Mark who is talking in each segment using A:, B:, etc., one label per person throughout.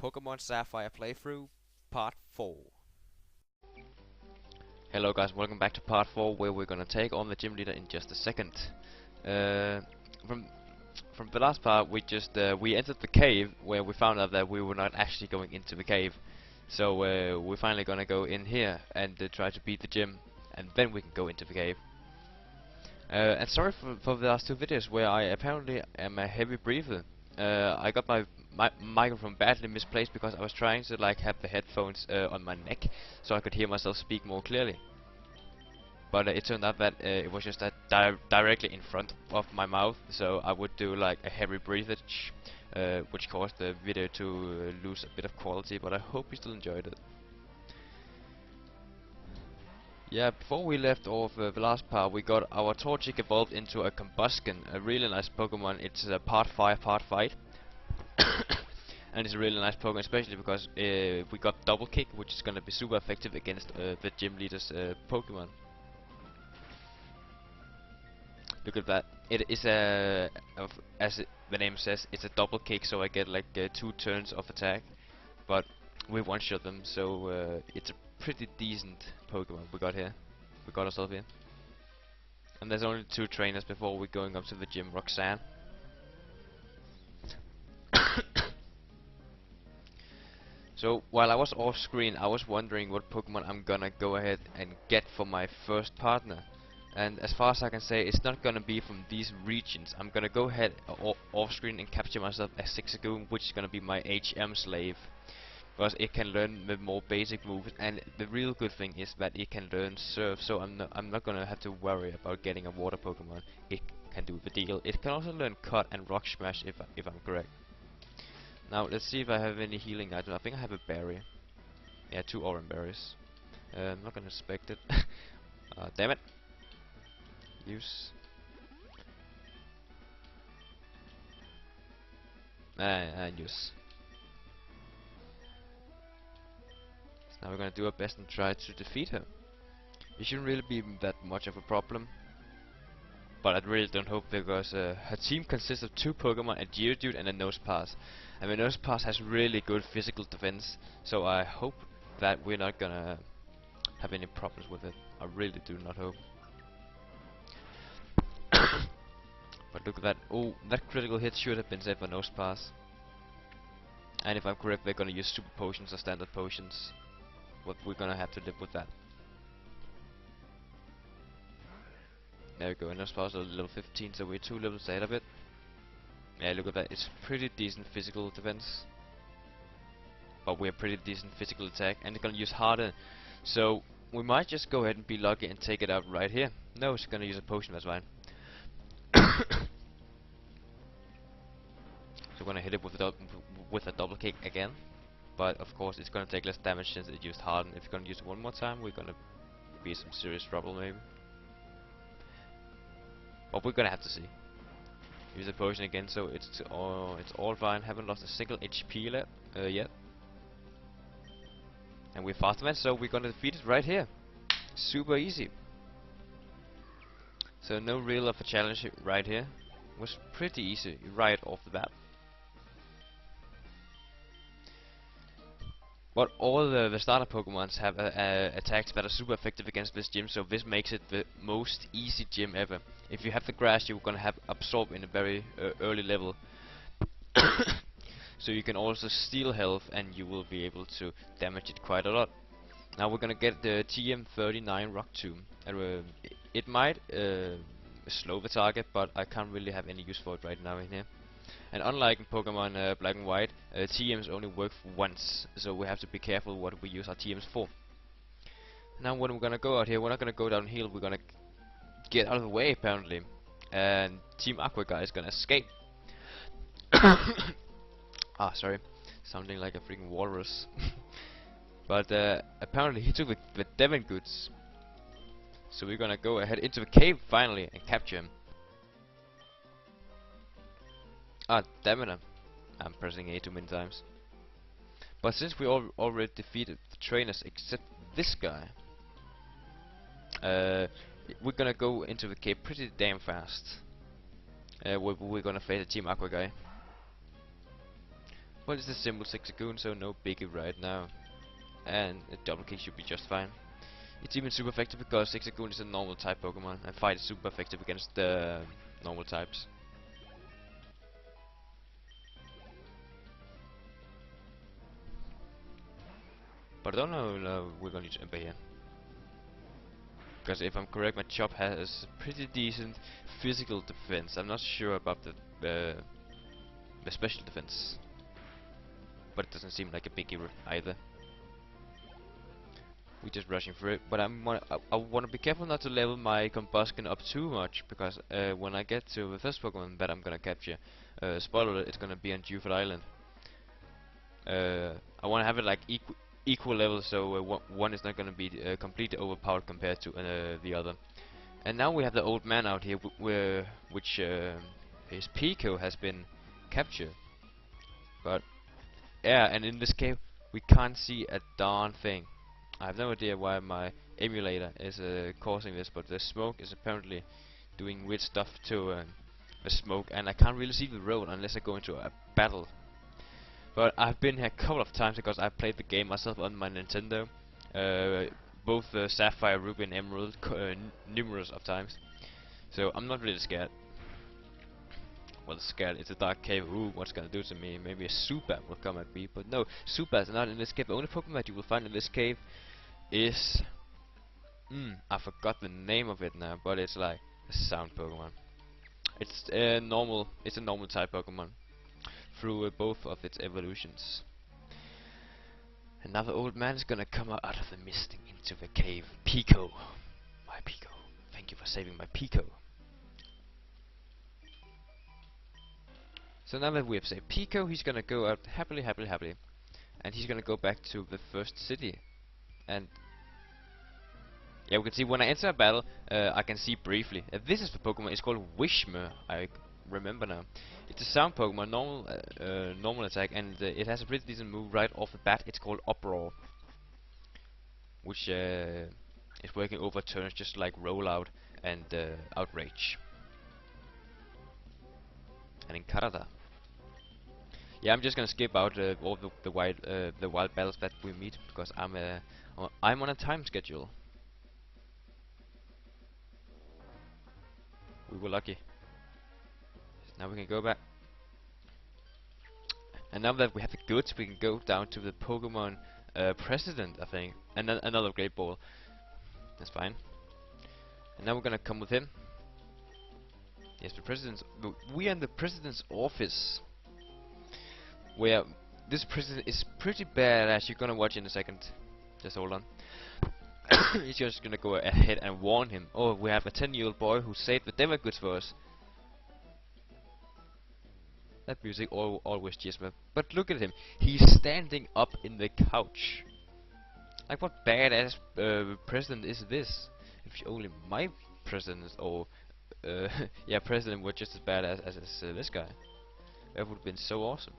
A: Pokemon Sapphire playthrough, part 4.
B: Hello guys, welcome back to part 4 where we're gonna take on the gym leader in just a second. Uh, from from the last part we entered the cave where we found out that we were not actually going into the cave. So we're finally gonna go in here and try to beat the gym, and then we can go into the cave. And sorry for the last two videos where I apparently am a heavy breather. I got my microphone badly misplaced because I was trying to like have the headphones on my neck so I could hear myself speak more clearly. But it turned out that it was just directly in front of my mouth, so I would do like a heavy breathage, which caused the video to lose a bit of quality. But I hope you still enjoyed it. Yeah, before we left off the last part, we got our Torchic evolved into a Combusken, a really nice Pokemon. It's a part fire, part fight. And it's a really nice Pokemon, especially because we got Double Kick, which is gonna be super effective against the gym leader's Pokemon. Look at that. It is the name says, it's a double kick, so I get like 2 turns of attack. But we one-shot them, so it's a pretty decent Pokemon we got here. We got ourselves here. And there's only 2 trainers before we're going up to the gym. Roxanne. So while I was off screen, I was wondering what Pokemon I'm gonna go ahead and get for my first partner. And as far as I can say, it's not gonna be from these regions. I'm gonna go ahead off screen and capture myself a Zigzagoon, which is gonna be my HM slave, because it can learn the more basic moves. And the real good thing is that it can learn Surf, so I'm not gonna have to worry about getting a water Pokemon. It can do the deal. It can also learn Cut and Rock Smash if I'm correct. Now let's see if I have any healing items. I think I have a berry. Yeah, 2 orange berries. I'm not gonna expect it. Damn it. Use. And use. So now we're gonna do our best and try to defeat her. It shouldn't really be that much of a problem. But I really don't hope, because her team consists of 2 Pokemon, a Geodude and a Nosepass. And the Nosepass has really good physical defense, so I hope that we're not gonna have any problems with it. I really do not hope. But look at that. Oh, that critical hit should have been saved for Nosepass. And if I'm correct, they're gonna use super potions or standard potions. But we're gonna have to live with that. There we go, and Nosepass is level 15, so we're 2 levels ahead of it. Yeah, look at that. It's pretty decent physical defense, but we're pretty decent physical attack, and it's gonna use harder. So we might just go ahead and be lucky and take it out right here. No, it's gonna use a potion, that's fine. So we're gonna hit it with a double kick again, but of course it's gonna take less damage since it used harden. If you're gonna use it one more time, we're gonna be in some serious trouble maybe. But we're gonna have to see. Use a potion again, so it's all fine. Haven't lost a single HP yet. And we're faster man, so we're gonna defeat it right here. Super easy. So no real of a challenge right here. It was pretty easy right off the bat. But all the starter Pokemons have attacks that are super effective against this gym, so this makes it the most easy gym ever. If you have the grass, you're gonna have Absorb in a very early level. So you can also steal health, and you will be able to damage it quite a lot. Now we're gonna get the TM39 Rock Tomb. It might slow the target, but I can't really have any use for it right now in here. And unlike in Pokemon Black and White, TMs only work once, so we have to be careful what we use our TMs for. Now when we're gonna go out here, we're not gonna go downhill, we're gonna get out of the way apparently. And Team Aqua guy is gonna escape. Ah, sorry. Sounding like a freaking walrus. But apparently he took the Devon goods. So we're gonna go ahead into the cave finally and capture him. Ah, damn it, I'm pressing A too many times. But since we already defeated the trainers except this guy, we're gonna go into the cave pretty damn fast. We're gonna face a Team Aqua guy. But it's a simple Zigzagoon, so no biggie right now. And a double kick should be just fine. It's even super effective because Zigzagoon is a normal type Pokemon, and Fight is super effective against the normal types. But I don't know we're gonna need to Ember here. Because if I'm correct, my Chop has pretty decent physical defense. I'm not sure about the special defense. But it doesn't seem like a big hero either. We're just rushing through it, but I want to be careful not to level my Combusken up too much, because when I get to the first Pokemon that I'm gonna capture, spoiler alert, it's gonna be on Dewford Island. I want to have it like equal level, so one is not gonna be completely overpowered compared to the other. And now we have the old man out here, which his Pico has been captured. But yeah, and in this cave we can't see a darn thing. I have no idea why my emulator is causing this, but the smoke is apparently doing weird stuff to the smoke, and I can't really see the road unless I go into a battle. But I've been here a couple of times because I played the game myself on my Nintendo, both Sapphire, Ruby, and Emerald, numerous of times. So I'm not really scared. Well, scared. It's a dark cave. Ooh, what's gonna do to me? Maybe a Zubat will come at me, but no, Zubats are not in this cave. The only Pokemon that you will find in this cave is I forgot the name of it now, but it's like a sound Pokemon. It's normal. It's a normal type Pokemon through both of its evolutions. And now the old man is gonna come out of the mist into the cave. Pico, my Pico. Thank you for saving my Pico. So now that we have saved Pico, he's gonna go out happily, and he's gonna go back to the first city. And yeah, we can see when I enter a battle, I can see briefly. This is the Pokemon. It's called Wishmer. I remember now. It's a sound Pokemon, normal attack, and it has a pretty decent move right off the bat. It's called Uproar, which is working over turns just like Rollout and Outrage. And in Canada. Yeah, I'm just gonna skip out all the wild battles that we meet because I'm on a time schedule. We were lucky. Now we can go back. And now that we have the goods, we can go down to the Pokemon President, I think, and then another Great Ball. That's fine. And now we're gonna come with him. Yes, the President's. We are in the President's office, where this president is pretty badass. You're gonna watch in a second. Just hold on. He's just gonna go ahead and warn him. Oh, we have a 10-year-old boy who saved the Devil goods for us. That music always cheers me. But look at him. He's standing up in the couch. Like, what badass president is this? If only my president or yeah, president were just as badass as this guy. That would have been so awesome.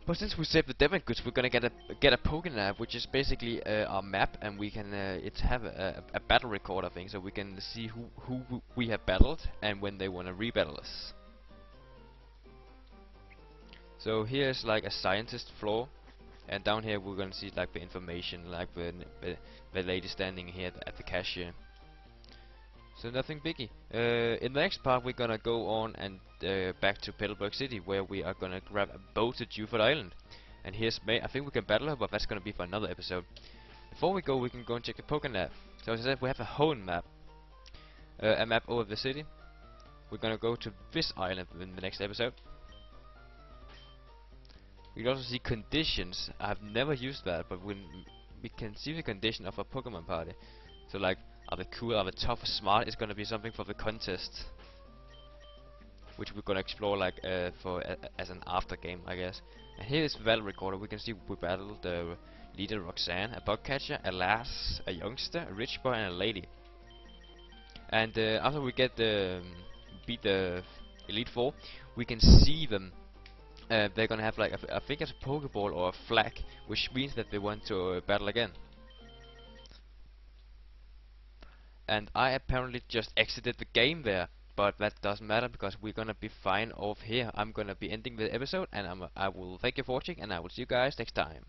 B: But since we saved the Devon goods, we're gonna get a Pokénap, which is basically our map, and we can have a battle record, I think, so we can see who we have battled and when they wanna rebattle us. So here's like a scientist floor, and down here we're gonna see like the information, like the lady standing here at the cashier. So nothing biggie. In the next part we're gonna go on and back to Petalburg City, where we are gonna grab a boat to Dewford Island. And here's May. I think we can battle her, but that's gonna be for another episode. Before we go, we can go and check the Pokénap. So as I said, we have a whole map. A map over the city. We're gonna go to this island in the next episode. We can also see conditions. I've never used that, but we can see the condition of a Pokemon party. So like, are they cool, are they tough, smart? It's gonna be something for the contest, which we're gonna explore like as an after game, I guess. And here is the battle recorder. We can see we battled the leader Roxanne, a bug catcher, a lass, a youngster, a rich boy, and a lady. And after we get beat the Elite Four, we can see them. They're gonna have like I think it's a Pokeball or a flag, which means that they want to battle again. And I apparently just exited the game there. but that doesn't matter because we're gonna be fine off here. I'm gonna be ending the episode, and I will thank you for watching, and I will see you guys next time.